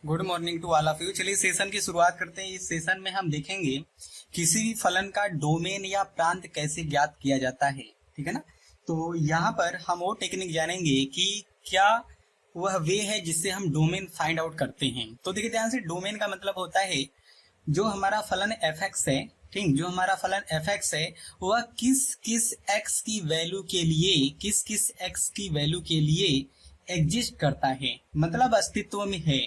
Good morning to all of you. चलिए session की शुरुआत करते हैं। इस सेशन में हम देखेंगे किसी भी फलन का डोमेन या प्रांत कैसे ज्ञात किया जाता है। ठीक है ना। तो यहाँ पर हम वो टेक्निक जानेंगे कि क्या वह वे है जिससे हम डोमेन फाइंड आउट करते हैं। तो देखिए ध्यान से, डोमेन का मतलब होता है जो हमारा फलन एफ एक्स है, ठीक, जो हमारा फलन एफ एक्स है वह किस किस एक्स की वैल्यू के लिए, किस किस एक्स की वैल्यू के लिए एग्जिस्ट करता है, मतलब अस्तित्व में है।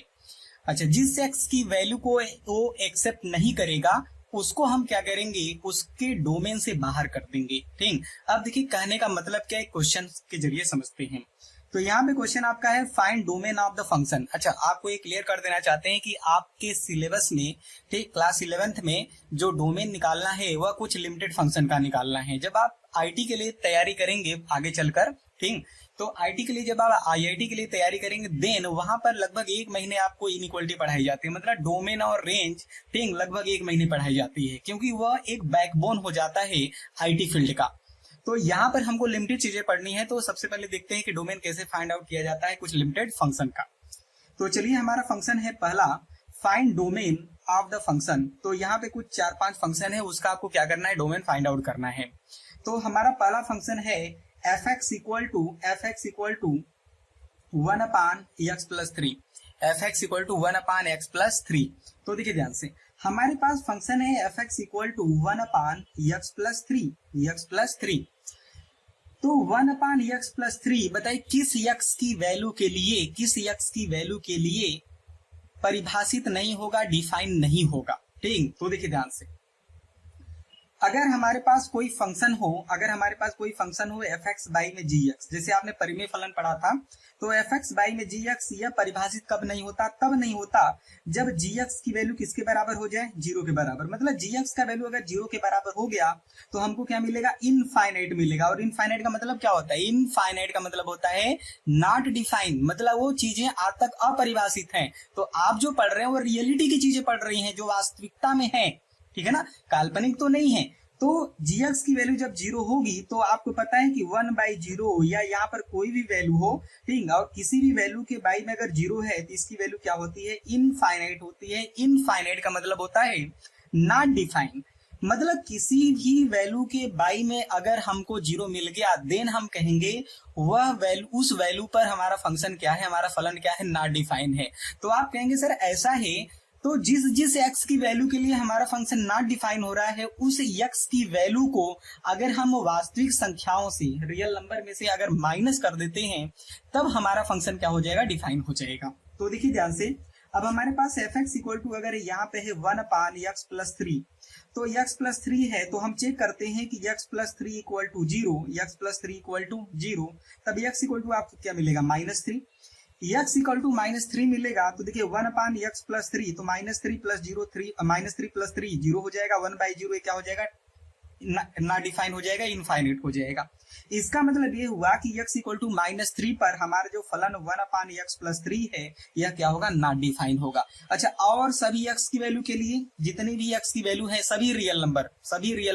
अच्छा, जिस एक्स की वैल्यू को वो एक्सेप्ट नहीं करेगा उसको हम क्या करेंगे, उसके डोमेन से बाहर कर देंगे। ठीक, अब देखिए कहने का मतलब क्या है, क्वेश्चन के जरिए समझते हैं। तो यहाँ पे क्वेश्चन आपका है find domain of the function. अच्छा, आपको ये क्लियर कर देना चाहते हैं कि आपके सिलेबस में, ठीक, क्लास 11th में जो डोमेन निकालना है वह कुछ लिमिटेड फंक्शन का निकालना है। जब आप आईटी के लिए तैयारी करेंगे आगे चलकर, ठीक, तो आईटी के लिए जब आप आईआईटी के लिए तैयारी करेंगे देन वहां पर लगभग 1 महीने आपको इनइक्वालिटी पढ़ाई जाती है, मतलब डोमेन और रेंज, ठीक, लगभग 1 महीने पढ़ाई जाती है, क्योंकि वह एक बैकबोन हो जाता है आईटी फील्ड का। तो यहाँ पर हमको लिमिटेड चीजें पढ़नी है। तो सबसे पहले देखते हैं कि डोमेन कैसे फाइंड आउट किया जाता है कुछ लिमिटेड फंक्शन का। तो चलिए, हमारा फंक्शन है पहला find domain of the function. तो यहाँ पे कुछ 4-5 फंक्शन है, उसका आपको क्या करना है, डोमेन फाइंड आउट करना है। तो हमारा पहला फंक्शन है F X equal to 1/x+3, F X equal to 1/x+3। तो देखिए ध्यान से, हमारे पास फंक्शन है F X equal to 1/x+3। तो 1/x+3 बताइए किस x की वैल्यू के लिए, किस x की वैल्यू के लिए परिभाषित नहीं होगा, डिफाइन नहीं होगा। ठीक, तो देखिए ध्यान से, अगर हमारे पास कोई फंक्शन हो, अगर हमारे पास कोई फंक्शन हो एफ एक्स बाई में जी एक्स, जैसे आपने परिमेय फलन पढ़ा था, तो एफ एक्स बाई में जी एक्स यह परिभाषित कब नहीं होता, तब नहीं होता जब जी एक्स की वैल्यू किसके बराबर हो जाए, 0 के बराबर। मतलब जी एक्स का वैल्यू अगर 0 के बराबर हो गया तो हमको क्या मिलेगा, इनफाइनाइट मिलेगा। और इनफाइनाइट का मतलब क्या होता है, इनफाइनाइट का मतलब होता है नॉट डिफाइंड, मतलब वो चीजें आज तक अपरिभाषित हैं। तो आप जो पढ़ रहे हैं वो रियलिटी की चीजें पढ़ रही हैं, जो वास्तविकता में है, ठीक है ना, काल्पनिक तो नहीं है। तो gx की वैल्यू जब 0 होगी तो आपको पता है कि 1/0 या यहाँ पर कोई भी वैल्यू हो, ठीक, और किसी भी वैल्यू के बाई में अगर 0 है तो इसकी वैल्यू क्या होती है, इनफाइनाइट होती है। इनफाइनाइट का मतलब होता है नॉट डिफाइंड, मतलब किसी भी वैल्यू के बाई में अगर हमको 0 मिल गया देन हम कहेंगे वह वैल्यू, उस वैल्यू पर हमारा फंक्शन क्या है, हमारा फलन क्या है, नॉट डिफाइंड है। तो आप कहेंगे सर ऐसा है, तो जिस जिस x की वैल्यू के लिए हमारा फंक्शन नॉट डिफाइन हो रहा है उस x की वैल्यू को अगर हम वास्तविक संख्याओं से, रियल नंबर में से अगर माइनस कर देते हैं तब हमारा फंक्शन क्या हो जाएगा, डिफाइन हो जाएगा। तो देखिए ध्यान से, अब हमारे पास एफ एक्स इक्वल टू अगर यहाँ पे है 1/x+3, तो x+3 है तो हम चेक करते हैं कि x+3 equal to 0, x+3 equal to 0, तब x इक्वल टू आपको क्या मिलेगा, -3। x इक्वल टू -3 मिलेगा तो देखिए 1/x+3, तो -3 + 0 3, -3 + 3 0 हो जाएगा, 1/0 क्या हो जाएगा, ना डिफाइन हो जाएगा, इनफाइनाइट हो जाएगा। इसका मतलब ये हुआ कि x इक्वल टू -3 पर हमारा जो फलन 1/x+3 है यह क्या होगा, नॉट डिफाइन होगा। अच्छा, और सभी x की वैल्यू के लिए, जितनी भी x की वैल्यू है, सभी रियल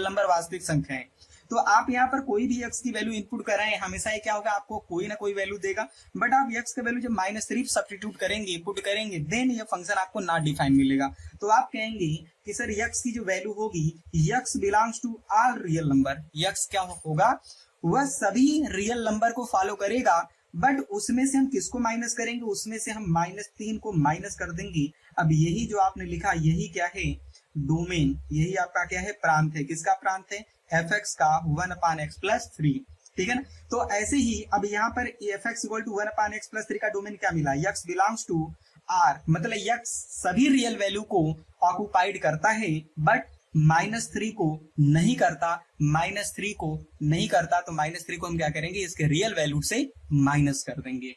नंबर वास्तविक संख्या है, तो आप यहाँ पर कोई भी x की वैल्यू इनपुट कराएं, हमेशा ये क्या होगा, आपको कोई ना कोई वैल्यू देगा। बट आप x का वैल्यू जब -3 सब्स्टिट्यूट करेंगे, पुट करेंगे, देन ये फंक्शन आपको नॉट डिफाइन मिलेगा। तो आप कहेंगे कि सर x की जो वैल्यू होगी, x belongs to all real number, x क्या होगा, वह सभी रियल नंबर को फॉलो करेगा, बट उसमें से हम किसको माइनस करेंगे, उसमें से हम -3 को माइनस कर देंगे। अब यही जो आपने लिखा, यही क्या है, डोमेन, यही आपका क्या है, प्रांत है। किसका प्रांत है, एफ एक्स का 1/x+3, ठीक है ना। तो ऐसे ही अब यहाँ पर F X equal to 1/x+3 का डोमेन क्या मिला, x बिलोंग्स टू आर, मतलब x सभी रियल वैल्यू को ऑक्युपाइड करता है बट -3 को नहीं करता, -3 को नहीं करता, तो -3 को हम क्या करेंगे, इसके रियल वैल्यू से माइनस कर देंगे।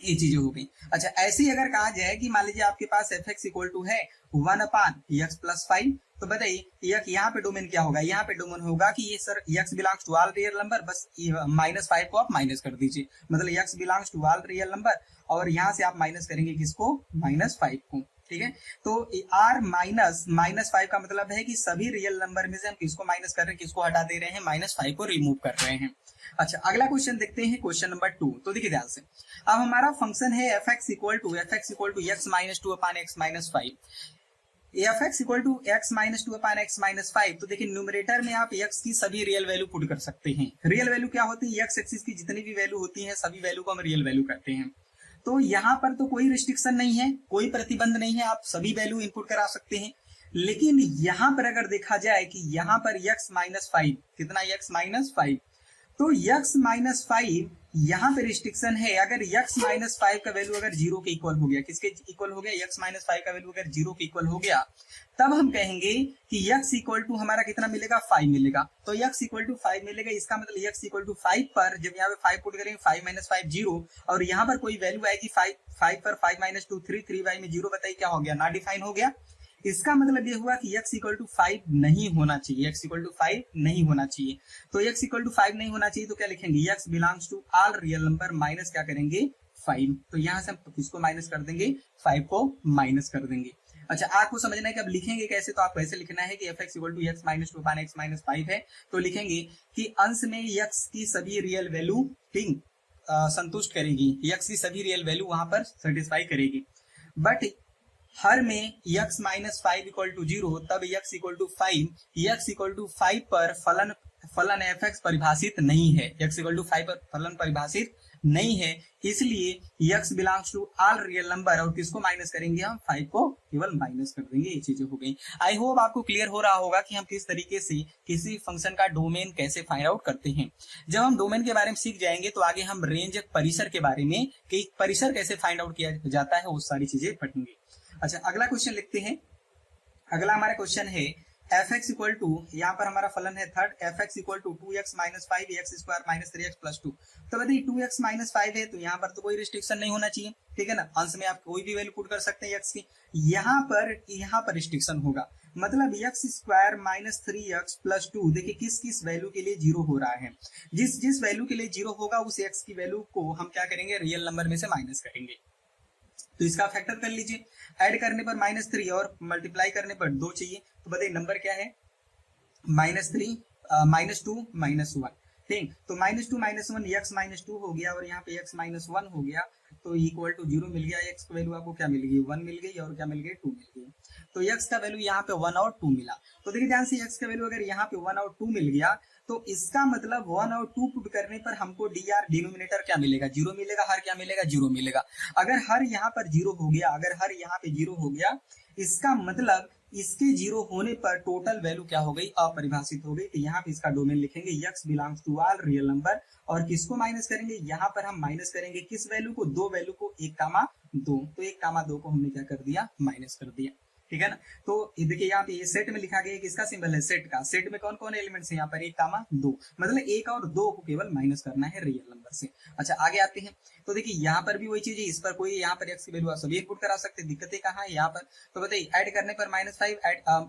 ये चीजें हो गई। अच्छा, ऐसे ही अगर कहा जाए कि मान लीजिए आपके पास एफ एक्स इक्वल टू है 1/x+5, तो बताइए यहाँ पे डोमेन क्या होगा, यहाँ पे डोमेन होगा कि ये sir x belongs to all real number, बस -5 को आप माइनस कर दीजिए, मतलब x belongs to all real number, और यहाँ से आप माइनस करेंगे किसको, -5 को, ठीक है। तो r -5 का मतलब है कि सभी रियल नंबर में से हम किसको माइनस कर रहे हैं, किसको हटा दे रहे हैं, -5 को रिमूव कर रहे हैं। अच्छा, अगला क्वेश्चन देखते हैं, क्वेश्चन नंबर 2। तो देखिए ध्यान से, अब हमारा फंक्शन है fx equal to x minus 2 upon x minus 5। fx equal to x minus 2 upon x minus 5। तो देखिए न्यूमरेटर में आप x की सभी रियल वैल्यू पुट कर सकते हैं। रियल वैल्यू क्या होती है, x एक्सिस की जितनी भी वैल्यू होती है सभी वैल्यू को हम रियल वैल्यू कहते हैं। तो यहाँ पर तो कोई रिस्ट्रिक्शन नहीं है, कोई प्रतिबंध नहीं है, आप सभी वैल्यू इनपुट करा सकते हैं। लेकिन यहाँ पर अगर देखा जाए कि यहाँ पर x माइनस 5, कितना x माइनस 5, तो x माइनस 5 यहाँ पे रिस्ट्रिक्शन है। अगर x माइनस 5 का वैल्यू अगर 0 के इक्वल हो गया, किसके इक्वल हो गया, x माइनस 5 का वैल्यू अगर 0 के इक्वल हो गया, तब हम कहेंगे कि x इक्वल टू हमारा कितना मिलेगा, 5 मिलेगा। तो x इक्वल टू 5 मिलेगा, इसका मतलब x इक्वल टू 5 पर जब यहाँ पे 5 पुट करेंगे, 5 माइनस 5 0, और यहाँ पर कोई वैल्यू आएगी 5 पर 5 माइनस 2 3, 3y में 0, बताइए क्या हो गया, ना डिफाइन हो गया। इसका मतलब ये हुआ कि x इक्वल टू 5 नहीं होना चाहिए, x इक्वल टू 5 नहीं होना चाहिए। तो x इक्वल टू 5 नहीं होना चाहिए तो क्या लिखेंगे, x belongs to all real number minus क्या करेंगे, 5। तो यहाँ से हम किसको माइनस कर देंगे, 5 को माइनस कर देंगे। अच्छा, आपको समझना है कि अब लिखेंगे कैसे, तो आपको ऐसे लिखना है कि fx equal to x minus 2 upon x minus 5 है। तो लिखेंगे कि अंश में x की सभी रियल वैल्यू ठीक संतुष्ट करेगी, x की सभी रियल वैल्यू वहां पर सेटिस्फाई करेगी। बट हर में x माइनस 5 इक्वल टू 0, तब x equal to 5, x equal to 5 पर फलन fx परिभाषित नहीं है, x इक्वल टू 5 पर फलन परिभाषित नहीं है, इसलिए x belongs to all real number, और किसको माइनस करेंगे हम, 5 को केवल माइनस कर देंगे। ये चीजें हो गई। आई होप आपको क्लियर हो रहा होगा कि हम किस तरीके से किसी फंक्शन का डोमेन कैसे फाइंड आउट करते हैं। जब हम डोमेन के बारे में सीख जाएंगे तो आगे हम रेंज परिसर के बारे में, कि परिसर कैसे फाइंड आउट किया जाता है, वो सारी चीजें पढ़ेंगे। अच्छा, अगला क्वेश्चन लिखते हैं। अगला हमारा क्वेश्चन है fx इक्वल टू, यहाँ पर हमारा फलन है third, fx equal to 2x minus 5 x square minus 3x plus 2। तो बताइए 2x माइनस 5 है तो यहाँ पर तो कोई रिस्ट्रिक्शन नहीं होना चाहिए, ठीक है ना, अंश में आप कोई भी वैल्यू पुट कर सकते हैं x की। यहाँ पर रिस्ट्रिक्शन होगा, मतलब x square minus 3x plus 2, देखिए किस किस वैल्यू के लिए 0 हो रहा है। जिस वैल्यू के लिए 0 होगा उस x की वैल्यू को हम क्या करेंगे, रियल नंबर में से माइनस करेंगे। तो इसका फैक्टर कर लीजिए, ऐड करने पर -3 और मल्टीप्लाई करने पर 2 चाहिए। तो बताइए नंबर क्या है, -3 -2 -1, ठीक। तो -2 -1 x -2 हो गया, और यहाँ पे x -1 हो गया, तो इक्वल टू 0 मिल गया। x की वैल्यू आपको क्या मिल गई, 1 मिल गई, और क्या मिल गई, 2 मिल गई। तो x का वैल्यू यहाँ पे 1 और 2 मिला। तो देखिए ध्यान से, x का वैल्यू अगर यहाँ पे 1 और 2 मिल गया, तो इसका मतलब 1 और 2 पुट करने पर हमको dr डिनोमिनेटर क्या मिलेगा, 0 मिलेगा, हर क्या मिलेगा, 0 मिलेगा। अगर हर यहाँ पर 0 हो गया, अगर हर यहाँ पे 0 हो गया, इसका मतलब इसके 0 होने पर टोटल वैल्यू क्या हो गई, अपरिभाषित हो गई। तो यहाँ पे इसका डोमेन लिखेंगे x belongs to all real number, और किसको माइनस करेंगे, यहाँ पर हम माइनस करेंगे किस वैल्यू को, 2 वैल्यू को, 1,2। तो 1,2 को हमने क्या कर दिया, माइनस कर दिया, ठीक है ना। तो देखिए यहाँ पे ये सेट में लिखा गया है, किसका सिंबल है, सेट का। सेट में कौन कौन एलिमेंट्स है, यहाँ पर 1,2, मतलब 1 और 2 को केवल माइनस करना है रियल नंबर से। अच्छा, आगे आते हैं। तो देखिए यहाँ पर भी वही चीज है, इस पर कोई यहाँ पर x की वैल्यू सभी इनपुट करा सकते हैं, दिक्कतें कहाँ है यहाँ पर। तो बताइए ऐड करने पर -5,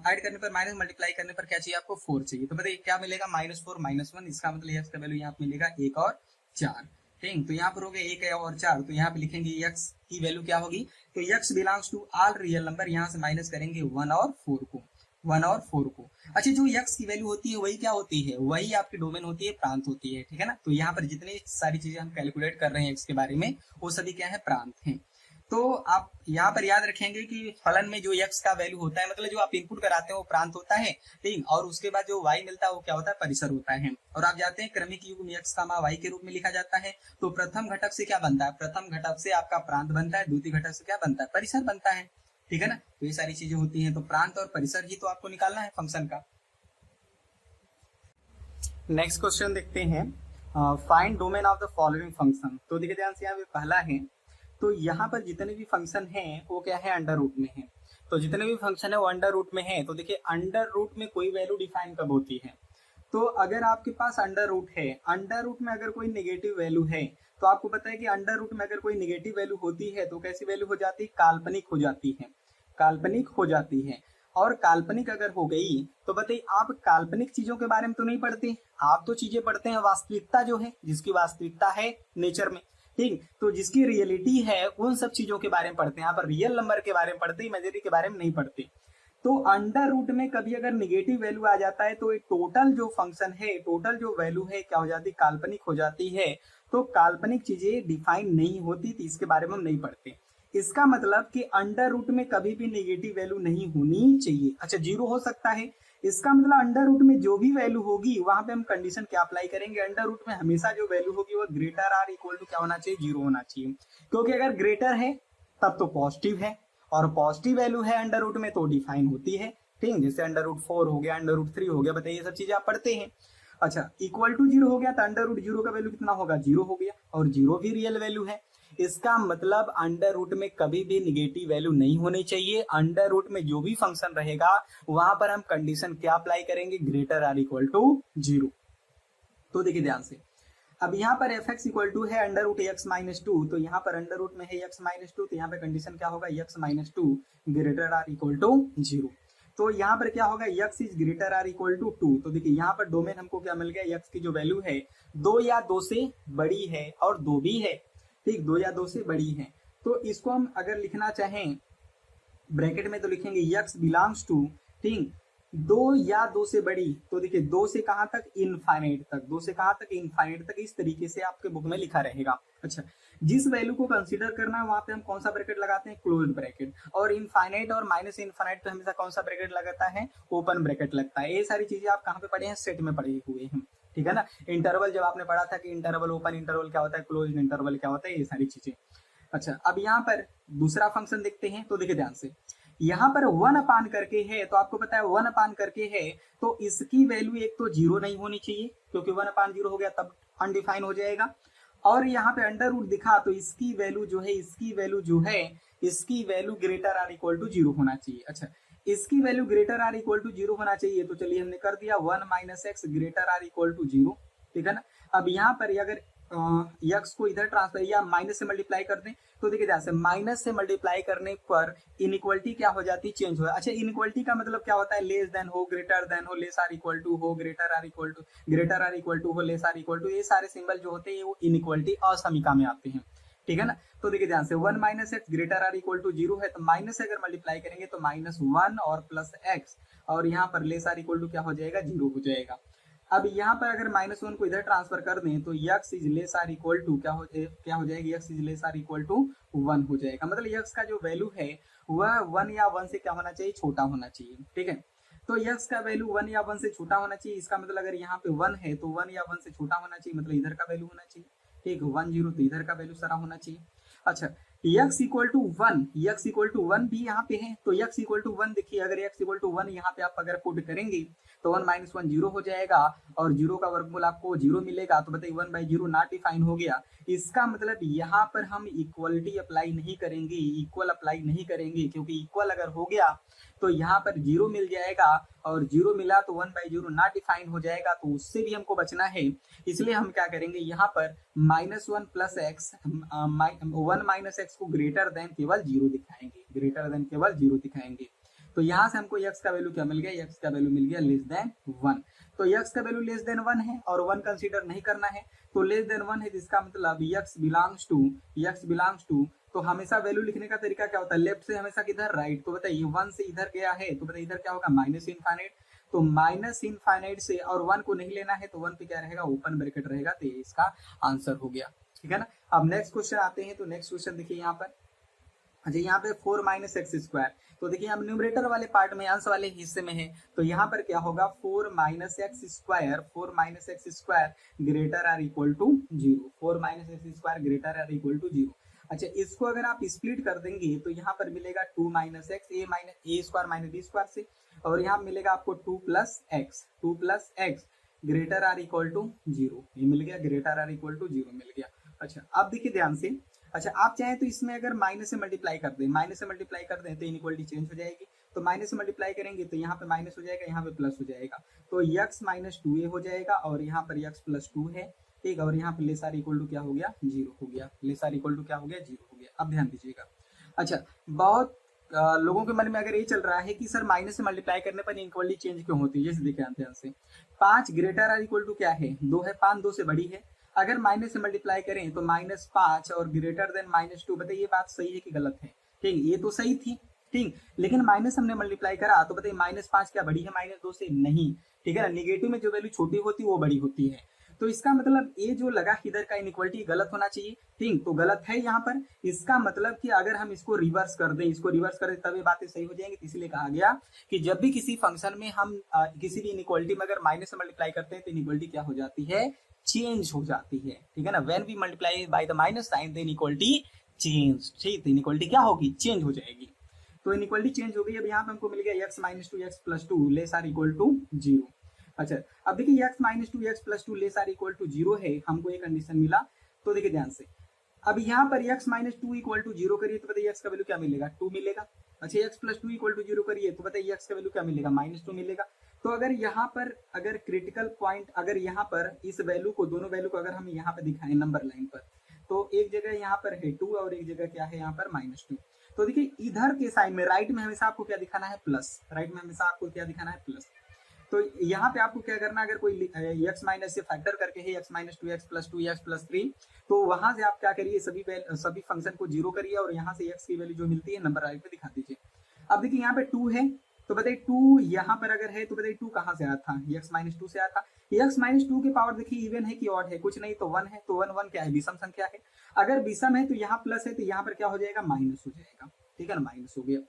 ऐड करने पर माइनस, मल्टीप्लाई करने पर क्या चाहिए आपको, 4 चाहिए। तो बताइए क्या मिलेगा, -4 -1, इसका मतलब x का वैल्यू यहाँ पे मिलेगा 1 और 4, ठीक। तो यहाँ पर हो गया 1 और 4, तो यहाँ पे लिखेंगे x की वैल्यू क्या होगी, तो x belongs to all real number, यहाँ से माइनस करेंगे 1 और 4 को, 1 और 4 को। अच्छा, जो x की वैल्यू होती है वही क्या होती है, वही आपकी डोमेन होती है, प्रांत होती है, ठीक है ना। तो यहाँ पर जितनी सारी चीजें हम कैलकुलेट कर रहे हैं x के बारे में, वो सभी क्या है, प्रांत हैं। तो आप यहाँ पर याद रखेंगे कि फलन में जो x का वैल्यू होता है, मतलब जो आप इनपुट कराते हैं वो प्रांत होता है, ठीक। और उसके बाद जो y मिलता है वो क्या होता है, परिसर होता है। और आप जाते हैं क्रमिक युग्म x, y के रूप में लिखा जाता है। तो प्रथम घटक से क्या बनता है, प्रथम घटक से आपका प्रांत बनता है, द्वितीय घटक से क्या बनता है, परिसर बनता है, ठीक है ना। तो ये सारी चीजें होती हैं। तो प्रांत और परिसर ही तो आपको निकालना है फंक्शन का। नेक्स्ट क्वेश्चन देखते हैं, find domain of the following function. तो देखिए ध्यान से, यहाँ पे पहला है, तो यहाँ पर जितने भी फंक्शन हैं वो क्या है, अंडर रूट में है। तो जितने भी फंक्शन है वो अंडर रूट में है। तो देखिए अंडर रूट में कोई वैल्यू डिफाइन कब होती है, तो अगर आपके पास अंडर रूट है, अंडर रूट में अगर कोई नेगेटिव वैल्यू है, तो आपको पता है कि अंडर रूट में अगर कोई नेगेटिव वैल्यू होती है तो कैसी वैल्यू हो जाती है, काल्पनिक हो जाती है, काल्पनिक हो जाती है। और काल्पनिक अगर हो गई तो बताइए, आप काल्पनिक चीजों के बारे में तो नहीं पढ़ते, आप तो चीजें पढ़ते हैं वास्तविकता जो है, जिसकी वास्तविकता है नेचर में। ठीक, तो जिसकी रियलिटी है उन सब चीजों के बारे में पढ़ते हैं। यहाँ पर रियल नंबर के बारे में पढ़ते, इमेजिनरी के बारे में नहीं पढ़ते। तो अंडर रूट में कभी अगर निगेटिव वैल्यू आ जाता है तो टोटल जो फंक्शन है, टोटल जो वैल्यू है क्या हो जाती है, काल्पनिक हो जाती है। तो काल्पनिक चीजें डिफाइन नहीं होती तो इसके बारे में हम नहीं पढ़ते। इसका मतलब कि अंडर रूट में कभी भी नेगेटिव वैल्यू नहीं होनी चाहिए। अच्छा, जीरो हो सकता है, इसका मतलब अंडर रूट में जो भी वैल्यू होगी वहां पे हम कंडीशन क्या अप्लाई करेंगे, अंडर रूट में हमेशा जो वैल्यू होगी वो ग्रेटर आर इक्वल टू क्या होना चाहिए, जीरो होना चाहिए। क्योंकि अगर ग्रेटर है तब तो पॉजिटिव है, और पॉजिटिव वैल्यू है अंडर रूट में तो डिफाइन होती है। ठीक, जैसे अंडर रूट 4 हो गया, अंडर रूट 3 हो गया, बताइए, ये सब चीजें आप पढ़ते हैं। अच्छा, इक्वल टू जीरो हो गया तो अंडर रूट जीरो का वैल्यू कितना होगा, जीरो हो गया, और जीरो भी रियल वैल्यू है। इसका मतलब अंडर रूट में कभी भी निगेटिव वैल्यू नहीं होनी चाहिए। अंडर रूट में जो भी फंक्शन रहेगा वहां पर हम कंडीशन क्या अप्लाई करेंगे, greater or equal to zero. तो देखिए ध्यान से, अब यहाँ पर एफ एक्स इक्वल टू है under root X minus two, तो यहाँ पर अंडर रूट में है एक्स माइनस टू, तो यहाँ पे कंडीशन क्या होगा, X minus two greater or equal to zero. तो यहाँ पर क्या होगा, x is greater or equal to 2। तो देखिए यहाँ पर डोमेन हमको क्या मिल गया, x की जो वैल्यू है 2 या 2 से बड़ी है, और 2 भी है, ठीक, 2 या 2 से बड़ी है। तो इसको हम अगर लिखना चाहें ब्रैकेट में तो लिखेंगे x बिलोंग्स टू, ठीक, 2 या 2 से बड़ी। तो देखिए 2 से कहां तक, इनफाइनाइट तक, 2 से कहां तक, इनफाइनाइट तक, इस तरीके से आपके बुक में लिखा रहेगा। अच्छा, जिस वैल्यू को कंसीडर करना है वहां पे हम कौन सा ब्रैकेट लगाते हैं, क्लोज ब्रैकेट, और इनफाइनाइट और माइनस इनफाइनाइट पे हमेशा कौन सा ब्रैकेट लगता है, ओपन ब्रैकेट लगता है। ये सारी चीजें आप कहाँ पे पढ़े हैं, सेट में पढ़े हुए हैं, ठीक है ना। इंटरवल जब आपने पढ़ा था कि इंटरवल, ओपन इंटरवल क्या होता है, क्लोज इंटरवल क्या होता है, ये सारी चीजें। अच्छा, अब यहाँ पर दूसरा फंक्शन देखते हैं, तो देखिए ध्यान से, यहाँ पर 1 अपान करके है, तो आपको पता है 1 अपान करके है, तो इसकी वैल्यू एक तो जीरो नहीं होनी चाहिए, क्योंकि 1 अपान जीरो हो गया तब अनडिफाइन हो जाएगा। और यहाँ पे अंडर रूट दिखा तो इसकी वैल्यू जो है, इसकी वैल्यू जो है, इसकी value greater or equal to zero होना चाहिए। अच्छा, इसकी value greater or equal to zero होना चाहिए, तो चलिए हमने कर दिया 1 minus x greater or equal to zero, ठीक है ना। अब यहाँ पर अगर यक्स को इधर ट्रांसफर या माइनस से मल्टीप्लाई कर दें, तो देखिए ध्यान से, माइनस से मल्टीप्लाई करने पर इनइक्वालिटी क्या हो जाती है, चेंज हो। अच्छा, इनइक्वालिटी का मतलब क्या होता है, लेस देन हो, ग्रेटर देन हो, लेस आर इक्वल टू हो, greater or equal to, greater or equal to हो, लेस आर इक्वल टू, ये सारे सिंबल जो होते हैं वो इनइक्वालिटी असमीका में आते हैं, ठीक है ना। तो देखिए ध्यान से, 1 minus x greater or equal to zero है, तो माइनस से अगर मल्टीप्लाई करेंगे तो -1 और प्लस एक्स, और यहाँ पर लेस आर इक्वल टू क्या हो जाएगा, जीरो हो जाएगा। अब यहाँ पर अगर -1 को इधर ट्रांसफर कर दें तो x is less or equal to क्या हो जाएगा, x is less or equal to 1 हो जाएगा। मतलब x का जो वैल्यू है वह 1 या 1 से क्या होना चाहिए, छोटा होना चाहिए, ठीक है। तो x का वैल्यू 1 या 1 से छोटा होना चाहिए, इसका मतलब अगर यहाँ पे 1 है तो 1 या 1 से छोटा होना चाहिए, मतलब इधर का वैल्यू होना चाहिए, ठीक, 1 0 तो इधर का वैल्यू सारा होना चाहिए। अच्छा, x equal to 1, x equal to 1 भी यहाँ पे है, तो x इक्वल टू 1 देखिए, अगर x इक्वल टू 1 यहाँ पे आप अगर पुट करेंगे तो 1 माइनस 1 जीरो हो जाएगा, और जीरो का वर्गमूल आपको जीरो मिलेगा, तो बताइए 1 बाई जीरो नॉट डिफाइन हो गया। इसका मतलब यहाँ पर हम इक्वलिटी अप्लाई नहीं करेंगे, इक्वल अप्लाई नहीं करेंगे, क्योंकि इक्वल अगर हो गया तो यहाँ पर जीरो मिल जाएगा, और जीरो मिला तो 1 बाई जीरो नॉट डिफाइन हो जाएगा, तो उससे भी हमको बचना है। इसलिए हम क्या करेंगे, यहाँ पर -1 प्लस एक्स, 1 माइनस एक्स को ग्रेटर देन केवल जीरो दिखाएंगे, ग्रेटर देन केवल जीरो दिखाएंगे। तो यहाँ से हमको x का वैल्यू क्या मिल गया, x का वैल्यू मिल गया लेस देन 1। तो x का वैल्यू लेस देन 1 है और 1 कंसीडर नहीं करना है, तो लेस देन 1 है, जिसका मतलब x बिलोंग्स टू, तो हमेशा वैल्यू लिखने का तरीका क्या होता है, लेफ्ट से हमेशा किधर, राइट। तो बताइए 1 से इधर गया है, तो बताइए इधर क्या होगा, माइनस इनफाइनाइट, तो माइनस इनफाइनाइट से, और 1 को नहीं लेना है तो 1 पे क्या रहेगा, ओपन ब्रैकेट रहेगा, तो ये इसका आंसर हो गया, ठीक है ना। अब नेक्स्ट क्वेश्चन आते हैं, तो नेक्स्ट क्वेश्चन देखिए यहाँ पर, अच्छा यहाँ पे 4 माइनस एक्स स्क्वायर, तो देखिए हम न्यूमरेटर वाले पार्ट में, अंश वाले हिस्से में है, तो यहाँ पर क्या होगा, 4 minus x square greater or equal to zero, 4 minus x square greater or equal to zero. अच्छा, इसको अगर आप स्प्लिट कर देंगे तो यहाँ पर मिलेगा 2 minus X, A square minus B square से, और यहाँ मिलेगा आपको 2 plus X greater or equal to zero, ये मिल गया, greater or equal to zero मिल गया। अच्छा, अब देखिए ध्यान से, अच्छा आप चाहें तो इसमें अगर माइनस से मल्टीप्लाई कर दें, तो इनइक्वालिटी चेंज हो जाएगी, तो माइनस से मल्टीप्लाई करेंगे तो यहाँ पे माइनस हो जाएगा, यहाँ पे प्लस हो जाएगा, तो x माइनस 2a हो जाएगा, और यहाँ पर x प्लस 2 है, ठीक, और यहाँ पे लेस आर इक्वल टू क्या हो गया, जीरो हो गया, लेस आर इक्वल टू क्या हो गया, जीरो हो गया। अब ध्यान दीजिएगा, अच्छा बहुत लोगों के मन में अगर ये चल रहा है कि सर माइनस से मल्टीप्लाई करने पर इनइक्वालिटी चेंज क्यों होती है, जैसे देखिए ध्यान से, 5 ग्रेटर आर इक्वल टू क्या है, 2 है, 5 2 से बड़ी है, अगर माइनस से मल्टीप्लाई करें तो -5 और ग्रेटर देन -2, बताइए ये बात सही है कि गलत है? ठीक, ये तो सही थी। ठीक, लेकिन माइनस हमने मल्टीप्लाई करा तो बताइए -5 क्या बड़ी है -2 से? नहीं। ठीक है ना, निगेटिव में जो वैल्यू छोटी होती है वो बड़ी होती है। तो इसका मतलब ये जो लगा इधर का इनइक्वालिटी गलत होना चाहिए। ठीक, तो गलत है यहाँ पर। इसका मतलब कि अगर हम इसको रिवर्स कर दें, तब ये बातें सही हो जाएंगी। इसलिए कहा गया कि जब भी किसी फंक्शन में हम किसी भी इनइक्वालिटी में अगर माइनस से मल्टीप्लाई करते हैं तो इनइक्वालिटी क्या हो जाती है? चेंज हो जाती है। ठीक है ना, when we multiply by the minus sign the inequality change. ठीक, तो इनइक्वालिटी क्या होगी? चेंज हो जाएगी। तो इनइक्वालिटी चेंज हो गई। अब यहाँ पे हमको मिल गया x - 2 x + 2 less or equal to 0। अच्छा, अब देखिए x - 2 x + 2 less or equal to 0 है, हमको ये कंडीशन मिला। तो देखिए ध्यान से, अब यहाँ पर x - 2 इक्वल टू 0 करिए तो बताइए x का वैल्यू क्या मिलेगा? 2 मिलेगा। अच्छा, x + 2 इक्वल टू 0 करिए तो बताइए x का वैल्यू क्या मिलेगा? -2 मिलेगा। तो अगर यहाँ पर अगर क्रिटिकल पॉइंट, अगर यहाँ पर इस वैल्यू को, दोनों वैल्यू को अगर हम यहाँ पर दिखाएं नंबर लाइन पर, तो एक जगह यहाँ पर है 2 और एक जगह क्या है यहाँ पर -2। तो देखिए इधर के साइड में राइट में हमेशा आपको क्या दिखाना है? प्लस। राइट में हमेशा आपको क्या दिखाना है? प्लस। तो यहाँ पे आपको क्या करना है, अगर कोई x माइनस से फैक्टर करके है x - 2 x + 2 x + 3, तो वहां से आप क्या करिए, सभी फंक्शन को 0 करिए और यहाँ से x की वैल्यू जो मिलती है नंबर राइट पे दिखा दीजिए। अब देखिए यहाँ पे 2 है, तो बताइए 2 यहाँ पर अगर है तो बताइए 2 कहाँ से आया था? x - 2 से आया था। x - 2 की पावर देखिए इवन है कि ऑड है? कुछ नहीं, तो 1 है। तो 1 क्या है? विषम संख्या है। अगर विषम है तो यहाँ प्लस है, तो यहाँ पर क्या हो जाएगा? माइनस हो जाएगा। ठीक है ना, माइनस हो गया।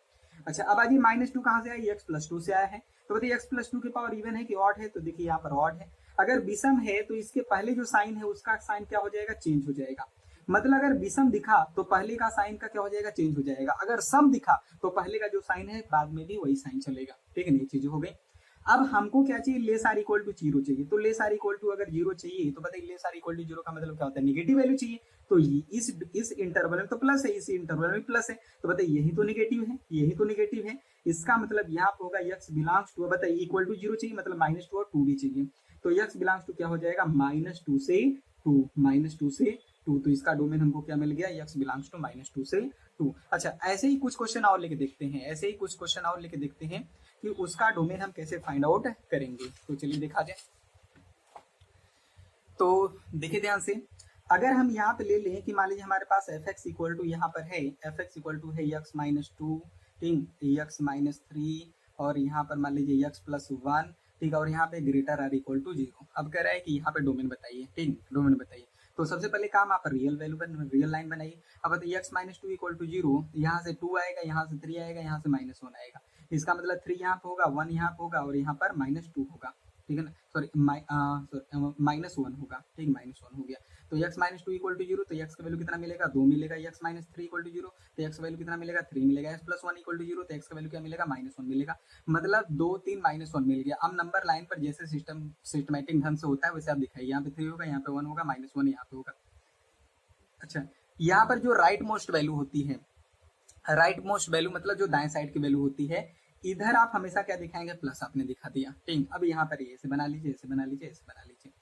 अच्छा, अब आइए -2 कहाँ से आया? x + 2 से आया है। तो बताइए x + 2 की पावर इवन है कि ऑड है? तो देखिए यहाँ पर ऑड है। अगर विषम है तो इसके पहले जो साइन है उसका साइन क्या हो जाएगा? चेंज हो जाएगा। मतलब अगर विषम दिखा तो पहले का साइन का क्या हो जाएगा? चेंज हो जाएगा। अगर सम दिखा तो पहले का जो साइन है बाद में भी वही साइन चलेगा। ठीक है ना, ये चीजें हो गई। अब हमको क्या चाहिए? लेस आर इक्वल टू 0 चाहिए। तो लेस आर इक्वल टू अगर 0 चाहिए तो बताइए लेस आर इक्वल टू 0 का मतलब क्या होता है? नेगेटिव वैल्यू चाहिए। तो इस इंटरवल में तो प्लस है, इस इंटरवल में प्लस है, तो बताइए यही तो नेगेटिव है, यही तो नेगेटिव है। इसका मतलब यहाँ पे होगा x बिलोंग्स टू, बताइए इक्वल टू 0 चाहिए मतलब -2 और 2 भी चाहिए। तो x बिलोंग्स टू क्या हो जाएगा? -2 से 2, -2 से 2। तो इसका डोमेन हमको क्या मिल गया? x बिलोंग्स टू -2 से 2। अच्छा, ऐसे ही कुछ क्वेश्चन और लेके देखते हैं, ऐसे ही कुछ क्वेश्चन और लेके देखते हैं कि उसका डोमेन हम कैसे फाइंड आउट करेंगे। तो चलिए देखा जाए। तो देखिए ध्यान से, अगर हम यहाँ पे ले लें कि मान लीजिए हमारे पास f(x) इक्वल टू यहाँ पर है, f(x) इक्वल टू है x - 2, ठीक, x - 3 और यहाँ पर मान लीजिए x + 1, ठीक, और यहाँ पे ग्रेटर आर इक्वल टू 0। अब कह रहा है कि यहाँ पे डोमेन बताइए। ठीक, डोमेन बताइए। तो सबसे पहले काम आप रियल वैल्यू पर रियल लाइन बनाइए। अब बताइए x - 2 इक्वल टू 0, यहाँ से 2 आएगा, यहाँ से 3 आएगा, यहाँ से -1 आएगा। इसका मतलब 3 यहाँ पे होगा, 1 यहाँ पे होगा और यहाँ पर -2 होगा। ठीक है ना, सॉरी -1 होगा। ठीक, -1 हो गया। तो x - 2 इक्वल टू 0, तो x का वैल्यू कितना मिलेगा? 2 मिलेगा। x - 3 इक्वल टू 0, तो x का वैल्यू कितना मिलेगा? 3 मिलेगा। x + 1 इक्वल टू 0, तो x का वैल्यू क्या मिलेगा? -1 मिलेगा। मतलब 2 3 -1 मिल गया। अब नंबर लाइन पर जैसे सिस्टमैटिक ढंग से होता है वैसे आप दिखाइए। यहाँ पे 3 होगा, यहाँ पे 1 होगा, -1 यहाँ पे होगा। अच्छा, यहाँ पर जो राइट मोस्ट वैल्यू होती है, राइट मोस्ट वैल्यू मतलब जो दाएं साइड की वैल्यू होती है, इधर आप हमेशा क्या दिखाएंगे? प्लस आपने दिखा दिया। ठीक, अब यहाँ पर ऐसे बना लीजिए, ऐसे बना लीजिए, ऐसे बना लीजिए।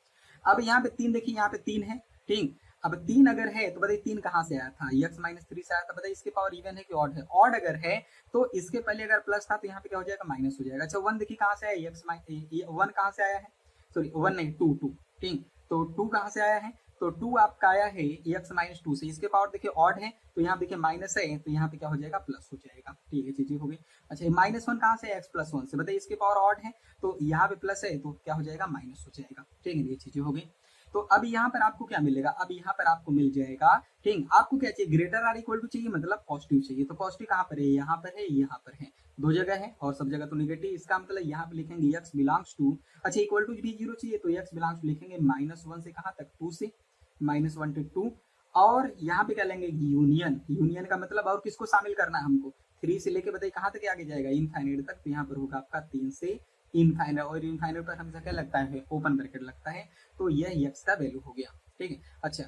अब यहाँ पे 3 देखिए, यहाँ पे 3 है। ठीक, अब 3 अगर है तो बताइए 3 कहाँ से आया था? x - 3 से आया था। बताइए इसके पावर इवन है कि ऑड है? ऑड अगर है तो इसके पहले अगर प्लस था तो यहाँ पे क्या हो जाएगा? माइनस हो जाएगा। अच्छा, 1 देखिए कहाँ से आया? 1 कहाँ से आया है? सॉरी 1 नहीं, 2। ठीक, तो 2 कहाँ से आया है? तो 2 आपका आया है x - 2 से। इसके पावर देखिए ऑड है तो यहाँ देखिए माइनस है, तो यहाँ पे क्या हो जाएगा? प्लस हो जाएगा। ठीक है, चीजें हो गई। अच्छा, -1 कहाँ से? x + 1 से। बताइए इसके पावर ऑड है तो यहाँ पे प्लस है तो क्या हो जाएगा? माइनस हो जाएगा। ठीक है, ये चीजें हो गई। तो अब यहाँ पर आपको क्या मिलेगा? अब यहाँ पर आपको मिल जाएगा, ठीक, आपको क्या चाहिए? ग्रेटर आर इक्वल टू चाहिए, मतलब पॉजिटिव चाहिए। तो पॉजिटिव कहाँ पर है? यहाँ पर है, यहाँ पर है, दो जगह है और सब जगह तो निगेटिव। इसका मतलब यहाँ पे लिखेंगे x बिलोंग्स टू, अच्छा इक्वल टू भी 0 चाहिए तो x बिलोंग्स टू लिखेंगे -1 से कहाँ तक? 2 से, -1 to 2। और यहाँ पे क्या लेंगे? यूनियन। यूनियन का मतलब और किसको शामिल करना है हमको? 3 से लेके बताइए कहाँ तक आगे जाएगा? इनफाइनाइट तक। तो यहाँ पर होगा आपका 3 से इनफाइनाइट, और इनफाइनाइट पर हमेशा क्या लगता है? ओपन ब्रैकेट लगता है। तो यह x का वैल्यू हो गया। ठीक है। अच्छा,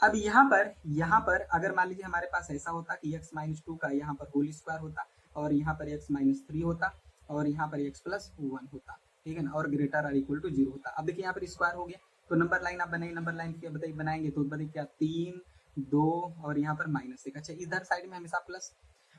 अब यहाँ पर अगर मान लीजिए हमारे पास ऐसा होता कि x - 2 का यहाँ पर होल स्क्वायर होता और यहाँ पर x - 3 होता और यहाँ पर x + 1 होता, ठीक है ना, और ग्रेटर आर इक्वल टू 0 होता। अब देखिए यहाँ पर स्क्वायर हो गया तो नंबर लाइन आप बनाइए। नंबर लाइन क्या बताइए बनाएंगे? तो बताइए क्या? 3 2 और यहाँ पर -1। अच्छा, इधर साइड में हमेशा प्लस।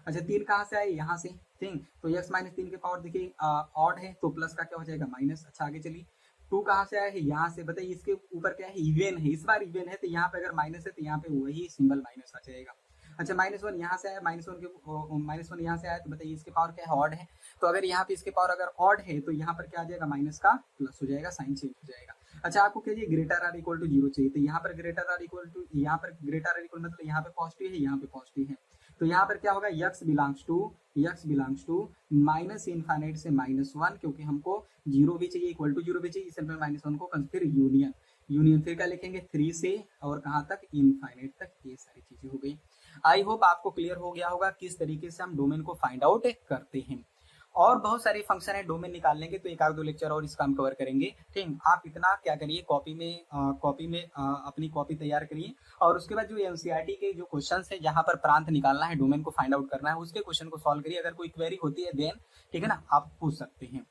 अच्छा, 3 कहाँ से आए? यहाँ से। ठीक, तो x - 3 के पावर देखिए ऑड है तो प्लस का क्या हो जाएगा? माइनस। अच्छा, आगे चलिए। टू कहाँ से आया है, यहाँ से। बताइए इसके ऊपर क्या है, इवेन है, इस बार इवेन है, तो यहाँ पे अगर माइनस है तो यहाँ पे वही सिंबल माइनस आ जाएगा। अच्छा -1 यहाँ से आया, -1 यहाँ से आया, तो बताइए इसके पावर क्या है, ऑड है। तो अगर यहाँ पे इसके पावर अगर ऑड है तो यहाँ पर क्या आ जाएगा, माइनस का प्लस हो जाएगा, साइन चेंज हो जाएगा। अच्छा आपको क्या चाहिए, ग्रेटर आर इक्वल टू 0 चाहिए, तो यहाँ पर ग्रेटर आर इक्वल टू, यहाँ पर ग्रेटर आर इक्वल मतलब यहाँ पे पॉजिटिव है, यहाँ पे पॉजिटिव है, तो यहाँ पर क्या होगा, x belongs to minus infinite से -1, क्योंकि हमको 0 भी चाहिए, इक्वल टू 0 भी चाहिए, इसलिए -1 को फिर यूनियन फिर क्या लिखेंगे, 3 से और कहाँ तक, इनफाइनाइट तक। ये सारी चीजें हो गई। आई होप आपको क्लियर हो गया होगा किस तरीके से हम डोमेन को फाइंड आउट करते हैं। और बहुत सारे फंक्शन है डोमेन निकालने के, तो एक आध दो लेक्चर और इसका हम कवर करेंगे। ठीक, आप इतना क्या करिए, कॉपी में अपनी कॉपी तैयार करिए, और उसके बाद जो एनसीईआरटी के जो क्वेश्चंस है जहां पर प्रांत निकालना है, डोमेन को फाइंड आउट करना है, उसके क्वेश्चन को सॉल्व करिए। अगर कोई क्वेरी होती है देन ठीक है ना, आप पूछ सकते हैं।